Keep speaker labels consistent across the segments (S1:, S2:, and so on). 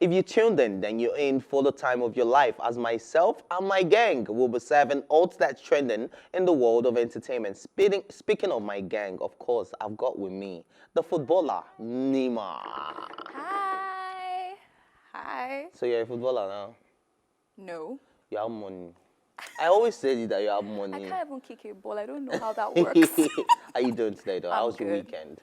S1: If you tuned in, then you're in for the time of your life, as myself and my gang will be serving all that's trending in the world of entertainment. Speaking of my gang, of course, I've got with me the footballer, Nima.
S2: Hi. Hi.
S1: So you're a footballer now?
S2: No.
S1: You have money. I always say that you have
S2: I
S1: money.
S2: can't even kick a ball. I don't know how that works.
S1: How you doing today, though?
S2: I'm
S1: How was your
S2: good.
S1: weekend?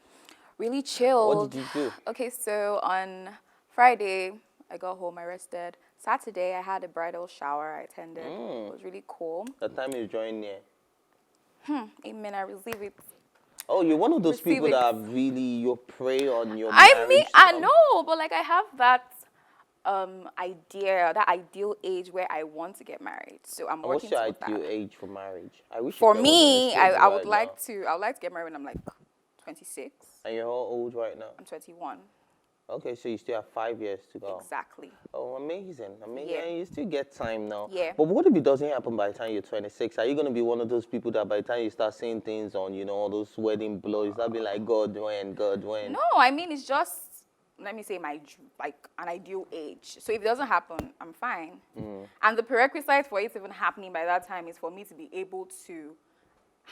S2: Really chilled.
S1: What did you do?
S2: Okay, so on Friday, I got home, I rested. Saturday, I had a bridal shower I attended. It was really cool.
S1: The time you joined here.
S2: Amen, I receive it.
S1: Oh, you're one of those
S2: Receive
S1: people
S2: it.
S1: that really, you pray on your
S2: I
S1: marriage.
S2: mean, I
S1: to come?
S2: know, but like I have that idea, that ideal age where I want to get married. So I'm
S1: What's
S2: working
S1: your
S2: towards
S1: ideal
S2: that.
S1: age for marriage? I wish
S2: For
S1: you
S2: me, I
S1: right
S2: would
S1: now.
S2: like to get married when I'm like 26.
S1: And you're how old right now?
S2: I'm 21.
S1: Okay, so you still have 5 years to go.
S2: Exactly.
S1: Oh, amazing.
S2: Yeah.
S1: And you still get time now.
S2: Yeah.
S1: But what if it doesn't happen by the time you're 26? Are you going to be one of those people that by the time you start seeing things on, all those wedding blows, that'll be like, God, when?
S2: No, I mean, it's just, let me say, like an ideal age. So if it doesn't happen, I'm fine. And the prerequisite for it even happening by that time is for me to be able to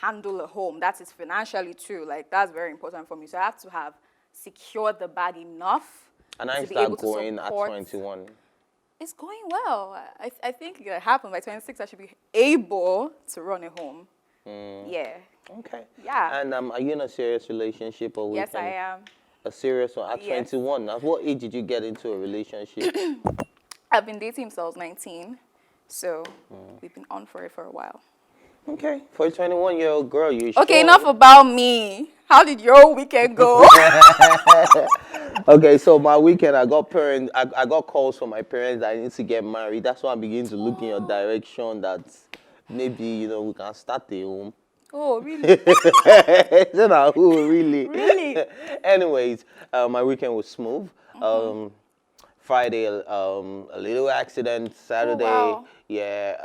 S2: handle a home. That is financially too. Like, that's very important for me. So I have to have secured the bag enough
S1: And I
S2: to be
S1: start
S2: able to
S1: going at
S2: support.
S1: 21.
S2: It's going well. I think it happened by 26. I should be able to run a home. Yeah.
S1: Okay.
S2: Yeah.
S1: And are you in a serious relationship or
S2: Yes, I am.
S1: A serious one? At
S2: Yes.
S1: 21, at what age did you get into a relationship?
S2: I've been dating since I was 19. So we've been on for it for a while.
S1: Okay. For a 21-year-old girl, you
S2: Okay,
S1: sure?
S2: enough about me. How did your weekend go?
S1: Okay, so my weekend, I got calls from my parents that I need to get married. That's why I'm beginning to look in your direction that maybe, we can start a home.
S2: Oh, really?
S1: Really?
S2: Really?
S1: Anyways, my weekend was smooth. Friday, a little accident. Saturday,
S2: wow.
S1: yeah.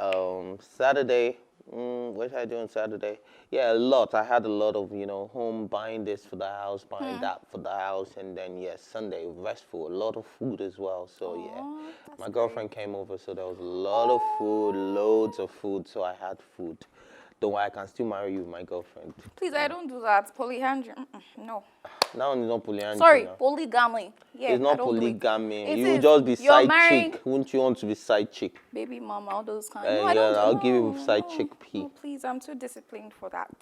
S1: Saturday, what did I do on Saturday? Yeah, a lot. I had a lot of, home, buying this for the house, buying that for the house, and then, Sunday, restful. A lot of food as well. So, my girlfriend came over, so there was a lot of food, loads of food, so I had food. Don't worry, I can still marry you, my girlfriend.
S2: Please, I don't do that. Polyandry. No.
S1: Now it's not polyandry.
S2: Sorry,
S1: now.
S2: polygamy. Yeah,
S1: It's not
S2: I don't do it.
S1: polygamy.
S2: It
S1: You
S2: is.
S1: will just be
S2: You're
S1: side
S2: marrying
S1: chick. Wouldn't you want to be side chick?
S2: baby mama, all those kind.
S1: Yeah,
S2: No, I don't do
S1: I'll give you
S2: no,
S1: side
S2: no.
S1: chick P.
S2: No, please, I'm too disciplined for that.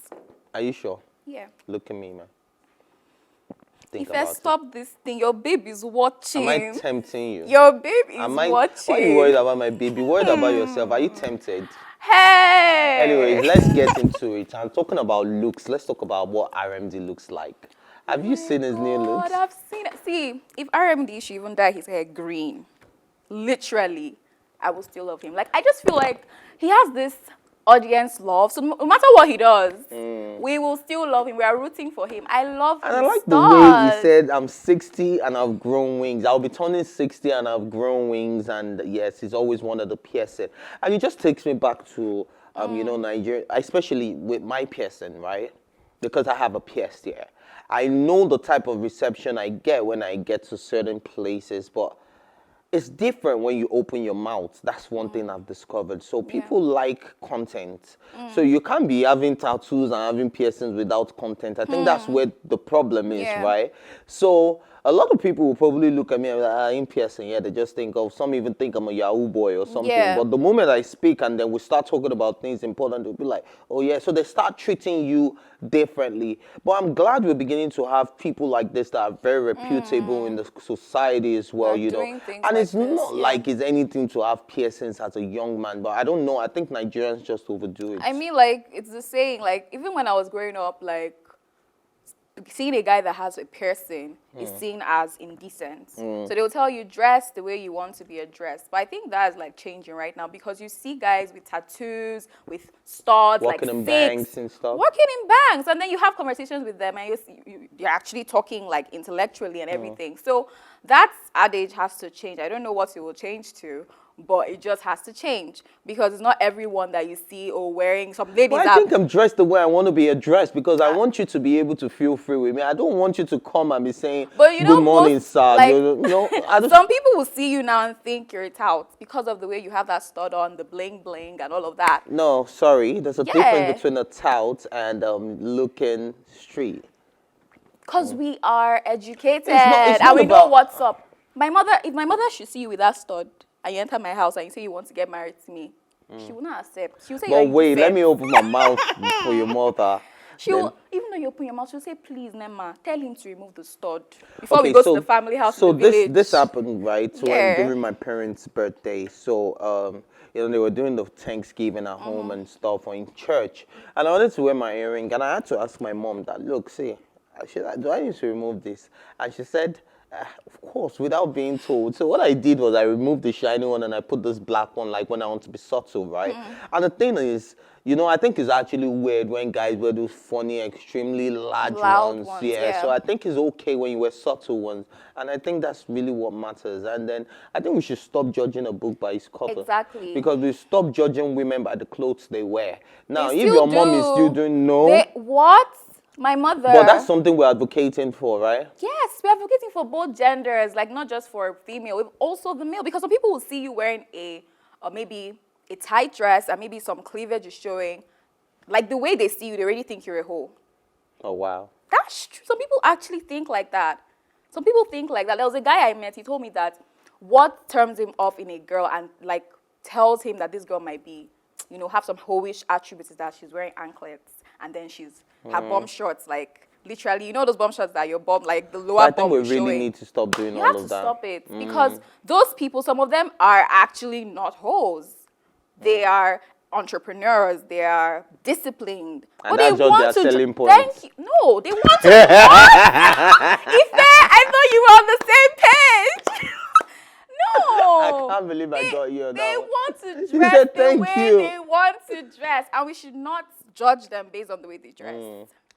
S1: Are you sure?
S2: Yeah.
S1: Look at me, man. Think
S2: If I
S1: about
S2: stop this thing, your baby's watching.
S1: it. Am I tempting you?
S2: Your baby is
S1: Why
S2: watching.
S1: are you worried about my baby? Worried about yourself? Are you tempted?
S2: Hey!
S1: Anyways, let's get into it. I'm talking about looks. Let's talk about what RMD looks like. Have you seen his new looks?
S2: I've seen it. See, if RMD should even dye his hair green, literally, I will still love him. Like, I just feel like he has this audience love. So no matter what he does, we will still love him. We are rooting for him. I love him.
S1: And I like the way he said, I'm 60 and I've grown wings. I'll be turning 60 and I've grown wings. And yes, he's always wanted to pierce it. And it just takes me back to, Nigeria, especially with my piercing, right? Because I have a pierced ear. I know the type of reception I get when I get to certain places, but it's different when you open your mouth. That's one thing I've discovered. So people like content. So you can't be having tattoos and having piercings without content. I think that's where the problem is, right? So a lot of people will probably look at me and be like, I'm piercing. Yeah, they just think of, some even think I'm a Yahoo boy or something.
S2: Yeah.
S1: But the moment I speak and then we start talking about things important, they'll be like, oh yeah. So they start treating you differently. But I'm glad we're beginning to have people like this that are very reputable in the society as well,
S2: They're doing things
S1: And
S2: like
S1: it's not
S2: this,
S1: like it's anything to have piercings as a young man, but I don't know. I think Nigerians just overdo it.
S2: I mean, like, it's the saying, like, even when I was growing up, like, seeing a guy that has a piercing is seen as indecent. So they'll tell you, dress the way you want to be addressed. But I think that is, like, changing right now because you see guys with tattoos, with studs,
S1: Walking
S2: like
S1: in
S2: six,
S1: banks and stuff.
S2: Working in banks. And then you have conversations with them and you're actually talking, like, intellectually and everything. So that adage has to change. I don't know what it will change to. but it just has to change because it's not everyone that you see or wearing some ladies.
S1: But I think I'm dressed the way I want to be addressed because I want you to be able to feel free with me. I don't want you to come and be saying,
S2: but you know,
S1: good morning,
S2: most,
S1: sir.
S2: like,
S1: I don't,
S2: some people will see you now and think you're a tout because of the way you have that stud on, the bling bling and all of that.
S1: no, sorry. There's a
S2: Yeah.
S1: difference between a tout and looking street.
S2: Because we are educated
S1: it's not
S2: and we know
S1: about-
S2: what's up. If my mother should see you with that stud and you enter my house and you say you want to get married to me, she will not accept. She will say,
S1: But
S2: you're
S1: wait, let
S2: indecent.
S1: me open my mouth for your mother.
S2: She
S1: Then-
S2: will, even though you open your mouth, she'll say, please, Nema, tell him to remove the stud before we go to the family house
S1: So
S2: in the village.
S1: this happened, right,
S2: Yeah.
S1: during my parents' birthday. So, they were doing the Thanksgiving at home and stuff or in church. And I wanted to wear my earring. And I had to ask my mom that, look, see, do I need to remove this? And she said, of course, without being told. So what I did was I removed the shiny one and I put this black one, like when I want to be subtle, right? And the thing is, I think it's actually weird when guys wear those funny, extremely
S2: Loud
S1: ones.
S2: ones,
S1: Yeah.
S2: yeah.
S1: So I think it's okay when you wear subtle ones. And I think that's really what matters. And then I think we should stop judging a book by its cover.
S2: Exactly.
S1: Because we stop judging women by the clothes they wear. Now,
S2: They
S1: if
S2: still
S1: your mom is still
S2: do.
S1: doing no,
S2: What? My mother.
S1: but that's something we're advocating for, right?
S2: Yes, we're advocating for both genders, like not just for female, also the male. Because some people will see you wearing maybe a tight dress and maybe some cleavage is showing. Like the way they see you, they already think you're a hoe.
S1: Oh, wow.
S2: That's true. Some people actually think like that. Some people think like that. There was a guy I met, he told me that what turns him off in a girl and like tells him that this girl might be, have some hoish attributes is that she's wearing anklets and then her bum shorts, like literally, those bum shorts that your bum, like the lower
S1: I think
S2: bum
S1: we
S2: is
S1: really
S2: showing.
S1: need to stop doing
S2: You
S1: all
S2: have
S1: of
S2: to
S1: that.
S2: stop it because those people, some of them are actually not hoes. They are entrepreneurs. They are disciplined.
S1: And
S2: but
S1: that's
S2: they
S1: just
S2: want
S1: their
S2: to
S1: selling
S2: Thank
S1: points.
S2: you. No, they want to. What? Ife, I thought you were on the same page. No.
S1: I can't believe I got you on
S2: They
S1: that one.
S2: want to
S1: She
S2: dress
S1: said,
S2: the
S1: "Thank
S2: way
S1: you."
S2: they want to dress, and we should not judge them based on the way they dress.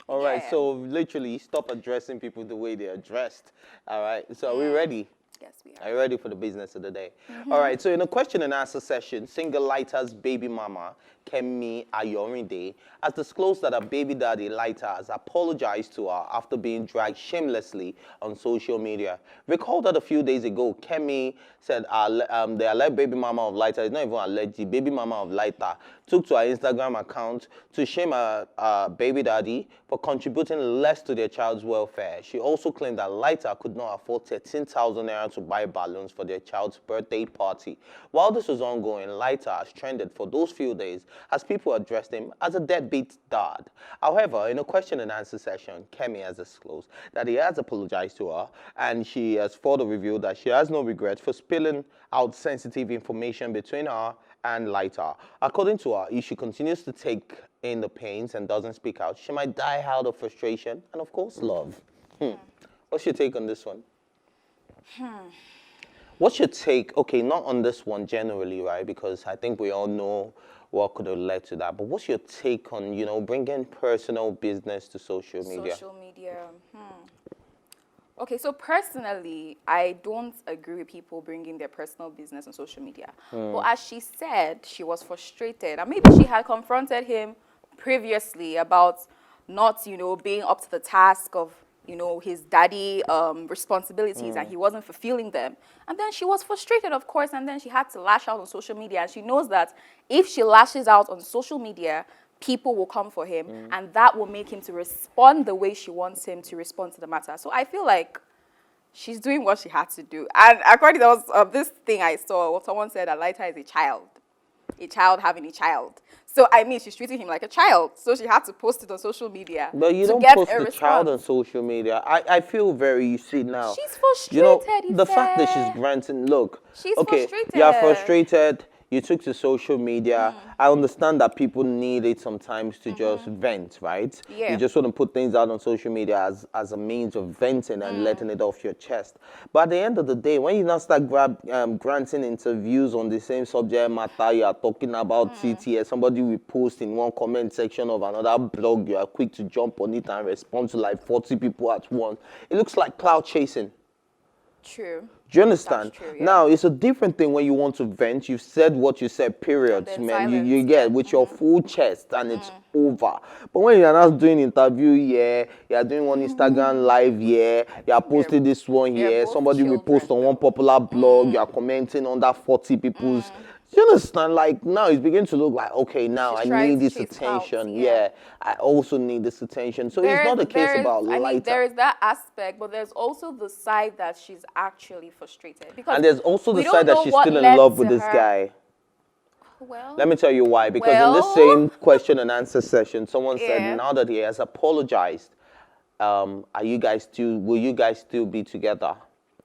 S1: All right,
S2: Yeah.
S1: so literally stop addressing people the way they are dressed. All right, so are we ready?
S2: Yes, we
S1: Are
S2: are.
S1: you ready for the business of the day? All right, so in a question and answer session, singer Lyta's baby mama, Yemi Ayorinde, has disclosed that her baby daddy, Lyta, has apologized to her after being dragged shamelessly on social media. Recall that a few days ago, Yemi said the alleged baby mama of Lyta, is not even alleged, the baby mama of Lyta, took to her Instagram account to shame her baby daddy for contributing less to their child's welfare. She also claimed that Lyta could not afford 13,000 naira to buy balloons for their child's birthday party. While this was ongoing, Lyta has trended for those few days as people addressed him as a deadbeat dad. However, in a question and answer session, Yemi has disclosed that he has apologized to her and she has further revealed that she has no regret for spilling out sensitive information between her and Lyta. According to her, if she continues to take in the pains and doesn't speak out, she might die out of frustration and, of course, love. What's your take on this one? What's your take, okay, not on this one generally, right, because I think we all know what could have led to that, but what's your take on, bringing personal business to social media?
S2: Social media. Okay, so personally, I don't agree with people bringing their personal business on social media. But as she said, she was frustrated. And maybe she had confronted him previously about not, being up to the task of, his daddy responsibilities and he wasn't fulfilling them. And then she was frustrated, of course, and then she had to lash out on social media. And she knows that if she lashes out on social media, people will come for him, and that will make him to respond the way she wants him to respond to the matter. So I feel like she's doing what she had to do. And according to this thing I saw, someone said that Lyta is a child having a child. So I mean, she's treating him like a child. So she had to post it on social media.
S1: But you
S2: to
S1: don't
S2: get
S1: post
S2: a
S1: the child on
S2: response.
S1: social media. I feel very, you see now.
S2: She's frustrated.
S1: The fact that
S2: Ife.
S1: she's granting, look.
S2: She's
S1: okay,
S2: frustrated.
S1: You're frustrated. You took to social media. I understand that people need it sometimes to just vent, right?
S2: Yeah.
S1: You just want to put things out on social media as a means of venting and letting it off your chest. But at the end of the day, when you now start granting interviews on the same subject matter, you are talking about CTS, somebody will post in one comment section of another blog, you are quick to jump on it and respond to like 40 people at once. It looks like cloud chasing.
S2: True.
S1: Do you understand?
S2: That's true, yeah.
S1: Now, it's a different thing when you want to vent. You've said what you said, period,
S2: And then
S1: man. You
S2: silence,
S1: get with your full chest and it's over. But when you're not doing interview, you're doing one Instagram live, you're posting this one
S2: they're
S1: here,
S2: both
S1: somebody will post
S2: children,
S1: on one popular blog, you're commenting under 40 people's. Do you understand? Like, now it's beginning to look like, okay, now
S2: She's
S1: I
S2: trying
S1: need
S2: to
S1: this
S2: chase clout,
S1: attention.
S2: yeah.
S1: I also need this attention. So it's not a case about
S2: I mean,
S1: lighter.
S2: there is that aspect, but there's also the side that she's actually frustrated. Because
S1: And there's also
S2: we
S1: the
S2: don't
S1: side that
S2: know
S1: she's
S2: what
S1: still in
S2: led
S1: love with
S2: to
S1: this
S2: her-
S1: guy.
S2: Well,
S1: Let me tell you why. Because in this
S2: Well-
S1: same question and answer session, someone
S2: Yeah.
S1: said, now that he has apologized, will you guys still be together?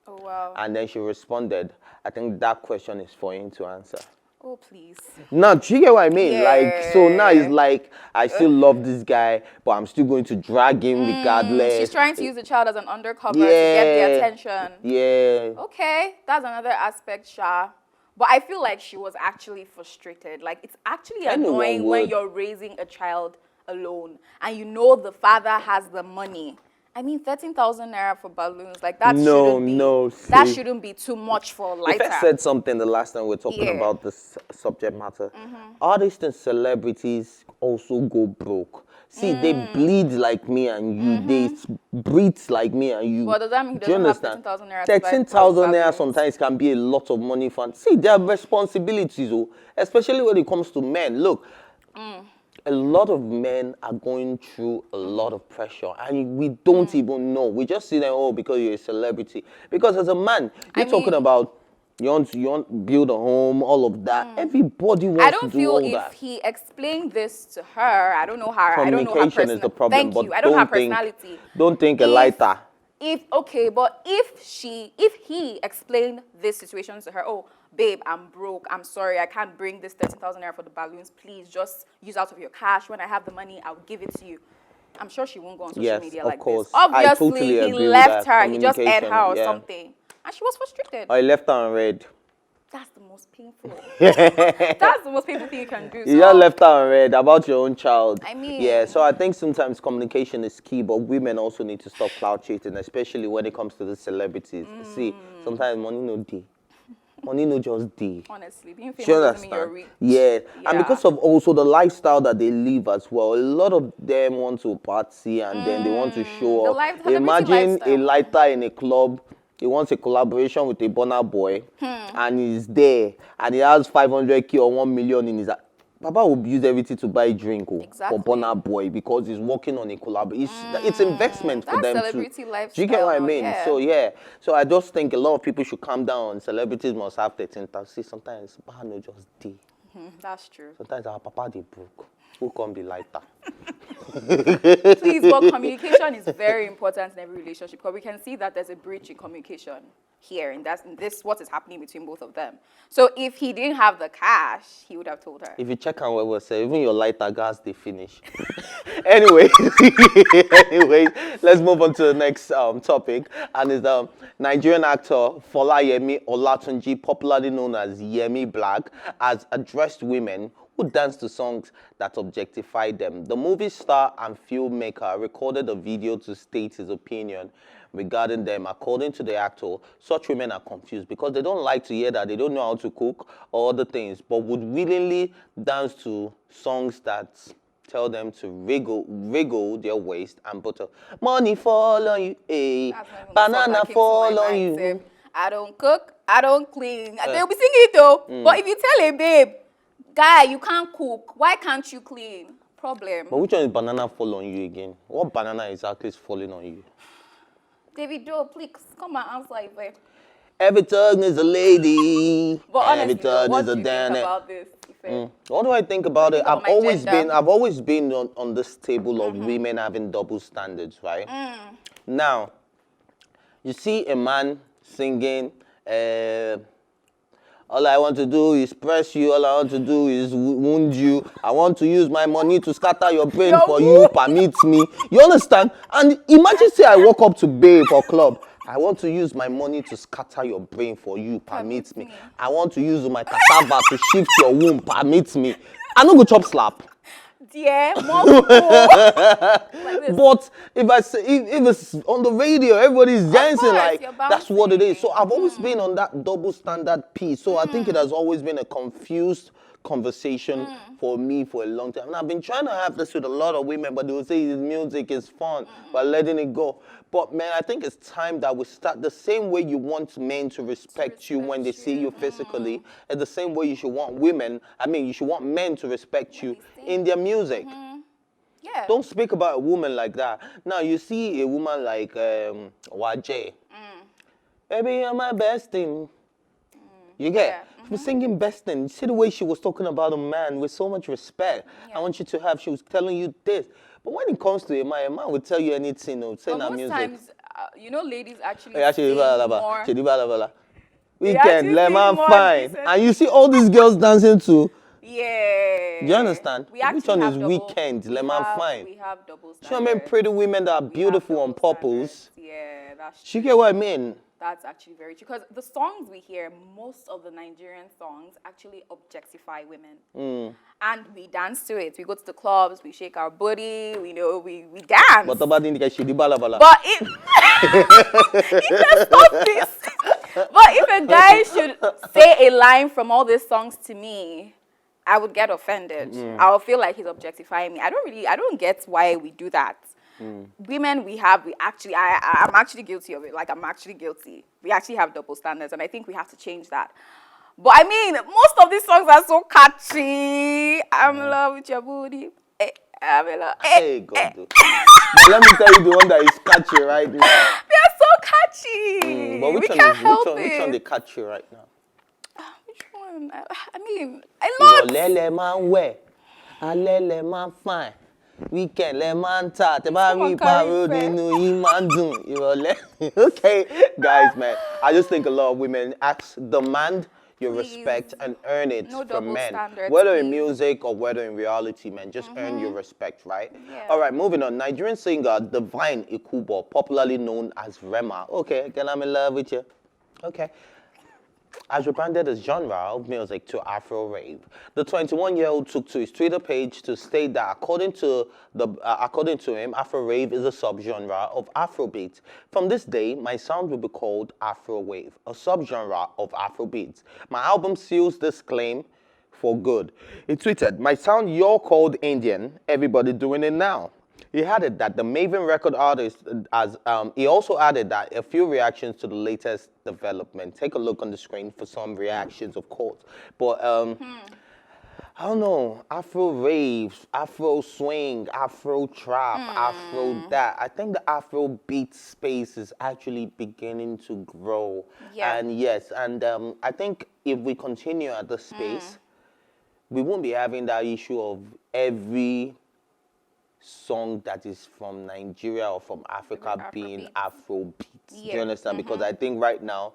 S2: oh wow.
S1: And then she responded, I think that question is for him to answer.
S2: Oh please.
S1: Now, do you get what I mean? Like, so now it's
S2: Yeah.
S1: like, I still love this guy, but I'm still going to drag him regardless.
S2: She's trying to use the child as an undercover to get the attention.
S1: Yeah.
S2: Okay, that's another aspect, Sha. But I feel like she was actually frustrated. Like, it's actually
S1: Anyone
S2: annoying when
S1: would.
S2: you're raising a child alone and you know the father has the money. I mean, 13,000 naira for balloons, like that that
S1: see.
S2: shouldn't be too much for
S1: If I
S2: Lyta.
S1: said something the last time we were talking
S2: Yeah.
S1: about this subject matter, artists and celebrities also go broke. See, they bleed like me and you. They breathe like me and you.
S2: Well, does that mean he
S1: Do you
S2: doesn't have
S1: understand?
S2: 13,000 naira to buy
S1: 13,000 naira
S2: balloons?
S1: sometimes can be a lot of money for. See, there are responsibilities, oh, especially when it comes to men. Look, a lot of men are going through a lot of pressure and we don't even know. We just see them, oh, because you're a celebrity. Because as a man, you're talking about you want to build a home, all of that. Everybody wants
S2: I
S1: to
S2: don't
S1: do
S2: feel
S1: all
S2: if
S1: that.
S2: he explained this to her, I don't know her. I don't know her
S1: Communication is the problem.
S2: Thank
S1: but
S2: you. I don't have
S1: think-
S2: personality.
S1: Don't think a
S2: If-
S1: lighter.
S2: But if he explained this situation to her, oh, babe, I'm broke, I'm sorry, I can't bring this 13,000 naira for the balloons, please just use out of your cash. When I have the money, I'll give it to you. I'm sure she won't go on social
S1: Yes,
S2: media
S1: of
S2: like
S1: course.
S2: this.
S1: I
S2: Obviously,
S1: totally
S2: he
S1: agree with
S2: left
S1: that.
S2: her, he just aired her or
S1: Communication, yeah.
S2: something. And she was frustrated.
S1: I left her on red.
S2: That's the most painful. That's the most painful thing you can do.
S1: You just left her on red about your own child.
S2: I mean-
S1: Yeah, so I think sometimes communication is key, but women also need to stop cloud chasing, especially when it comes to the celebrities. See, sometimes money no day. Money no just day.
S2: Honestly, being famous
S1: Do you
S2: doesn't mean you're
S1: understand?
S2: rich.
S1: Yeah.
S2: Yeah.
S1: And because of also the lifestyle that they live as well, a lot of them want to party and then they want to show
S2: The
S1: off.
S2: celebrity
S1: Imagine a
S2: lifestyle.
S1: lighter in a club. He wants a collaboration with a Burna Boy, and he's there, and he has 500K or 1 million in his. Papa will use everything to buy drink
S2: Exactly.
S1: for Burna Boy because he's working on a collaboration. It's investment for
S2: That's
S1: them
S2: celebrity
S1: too.
S2: lifestyle.
S1: Do you get what I mean?
S2: Yeah.
S1: So yeah, so I just think a lot of people should calm down. Celebrities must have 13,000. See, sometimes no just day.
S2: That's true.
S1: Sometimes our papa they broke. Who can be like that?
S2: Please, but communication is very important in every relationship because we can see that there's a breach in communication here, and this what is happening between both of them. So if he didn't have the cash, he would have told her.
S1: If you check on what we say, even your lighter gas they finish. Anyway, let's move on to the next topic, and it's Nigerian actor Yemi Olatunji, popularly known as Yemi Blaq, has addressed women who dance to songs that objectify them. The movie star and filmmaker recorded a video to state his opinion regarding them. According to the actor, such women are confused because they don't like to hear that they don't know how to cook or other things, but would willingly dance to songs that tell them to wriggle their waist and butter. Money fall on you, eh?
S2: That's not even the song
S1: Banana
S2: that came to
S1: fall
S2: my
S1: on
S2: mind,
S1: you.
S2: Seb. I don't cook, I don't clean. And they'll be singing it though. But if you tell a babe, guy, you can't cook, why can't you clean? Problem.
S1: But which one is banana fall on you again? What banana exactly is falling on you?
S2: David Joe, please come and answer it.
S1: Every tongue is a lady.
S2: But honestly,
S1: Every tongue
S2: what
S1: is
S2: do
S1: a
S2: you think
S1: danny.
S2: about this? Ife?
S1: What do I think about it?
S2: think about my gender?
S1: I've always been on this table of women having double standards, right? Now, you see a man singing, all I want to do is press you, all I want to do is wound you. I want to use my money to scatter your brain
S2: Your
S1: for you, permit me. You understand? And imagine say I walk up to babe or club. I want to use my money to scatter your brain for you, permit me. I want to use my cassava to shift your womb, permit me. I no go chop slap.
S2: dear, multiple. Like this.
S1: But if I say if it's on the radio, everybody's dancing
S2: course,
S1: like
S2: you're
S1: that's what it is. So
S2: bouncing.
S1: I've always been on that double standard piece. So I think it has always been a confused conversation for me for a long time. And I've been trying to have this with a lot of women, but they will say his music is fun, but letting it go. But man, I think it's time that we start the same way you want men to respect you when they see you physically, and the same way you should want women. I mean, you should want men to respect you in their music.
S2: Yeah.
S1: Don't speak about a woman like that. Now, you see a woman like YJ. Baby, you're my best thing. You get? She was singing best thing. You see the way she was talking about a man with so much respect. I want you to have, she was telling you this. But when it comes to a man will tell you anything. Say that music.
S2: Times, ladies actually
S1: Actually,
S2: sing more.
S1: Weekend, let
S2: sing
S1: man
S2: more
S1: fine.
S2: decent.
S1: And you see all these girls dancing too.
S2: Yeah.
S1: Do you understand?
S2: We actually
S1: Which one
S2: have
S1: is
S2: double,
S1: weekend?
S2: we
S1: Let man
S2: have-
S1: fine.
S2: We have double standards.
S1: You know what I mean? Pretty women that are
S2: We have
S1: beautiful on
S2: double
S1: purpose.
S2: standards. Yeah, that's
S1: You
S2: true.
S1: get what I mean?
S2: That's actually very true. Because the songs we hear, most of the Nigerian songs actually objectify women. And we dance to it. We go to the clubs, we shake our booty, we dance.
S1: But about the she bala bala.
S2: But if stop this. But if a guy should say a line from all these songs to me, I would get offended. I would feel like he's objectifying me. I don't get why we do that. Women, I'm actually guilty of it. Like, I'm actually guilty. We actually have double standards, and I think we have to change that. But I mean, most of these songs are so catchy. I'm in love with your booty. I'm in love.
S1: Hey, God. But let me tell you the one that is catchy right now.
S2: They're so catchy.
S1: But
S2: we can't help it.
S1: which one they catchy right now?
S2: Which one? I mean, I love.
S1: Ìrọ̀lẹ́ man wear, alẹ́ man fine. Weekend le man ta, te ba mi paro nínú yín man dùn. Ìrọ̀lẹ́. Okay, guys, man. I just think a lot of women demand your respect and earn it from men.
S2: Standards,
S1: whether in music or whether in reality, man. Just earn your respect, right?
S2: Yeah.
S1: All right, moving on. Nigerian singer Divine Ikubo, popularly known as Rema. Okay, can I'm in love with you? Okay. Has rebranded his genre of music to Afrorave. The 21-year-old took to his Twitter page to state that according to him, Afrorave is a subgenre of Afrobeat. From this day, my sound will be called Afrowave, a subgenre of Afrobeat. My album seals this claim for good. He tweeted, "My sound, you're called Indian. Everybody doing it now." He added that the Maven record artist, he also added that a few reactions to the latest development. Take a look on the screen for some reactions, of course. But I don't know, Afro rave, Afro swing, Afro trap, Afro that. I think the Afro beat space is actually beginning to grow.
S2: Yeah.
S1: And yes, and I think if we continue at the space, we won't be having that issue of every song that is from Nigeria or from Africa being Afrobeat.
S2: Yeah.
S1: Do you understand? Because I think right now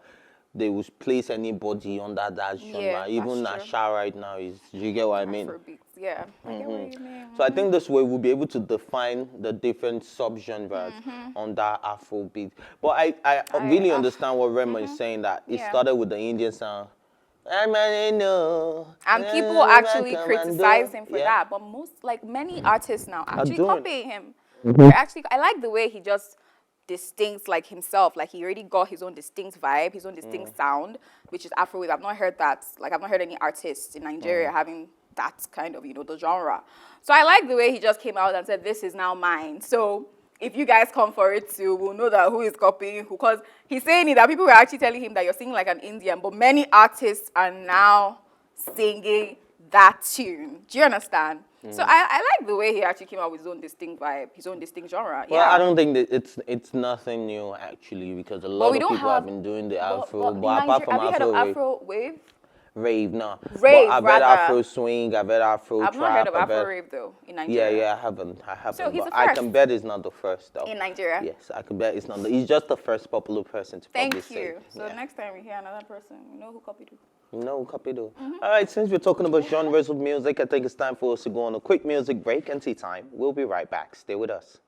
S1: they will place anybody under that genre.
S2: Yeah,
S1: Even
S2: that's true.
S1: Nasha right now is. You get what I mean?
S2: Afrobeats, yeah. I get what you mean.
S1: So I think this way we'll be able to define the different subgenres on that Afrobeat. But I really understand what Rema is saying, that it started with the Indian sound.
S2: And people actually criticize him for that, but many artists now actually copy him. I like the way he just distinct like himself, like he already got his own distinct vibe, his own distinct sound, which is Afrobeat. I've not heard that. Like, I've not heard any artist in Nigeria having that kind of, the genre. So I like the way he just came out and said, "This is now mine." So if you guys come for it too, we'll know that who is copying who. Because he's saying it that people were actually telling him that you're singing like an Indian, but many artists are now singing that tune. Do you understand? So I like the way he actually came out with his own distinct vibe, his own distinct genre.
S1: Well, I don't think that it's nothing new actually, because a lot of people have been doing the Afro, but apart from
S2: have you heard of
S1: Afro
S2: Afrowave?
S1: rave, no.
S2: Rave,
S1: but I've
S2: rather.
S1: heard Afro swing, I've heard Afro
S2: I've
S1: trap.
S2: not heard of Afrorave though in Nigeria.
S1: Yeah, I haven't.
S2: So he's
S1: but
S2: the
S1: I
S2: first.
S1: can bet it's not the first though.
S2: In Nigeria?
S1: Yes, I can bet it's not. He's just the first popular person to probably
S2: Thank you.
S1: say.
S2: So next time we hear another person, we know who copied who.
S1: No, Capido. All right, since we're talking about genres of music, I think it's time for us to go on a quick music break and tea time. We'll be right back. Stay with us.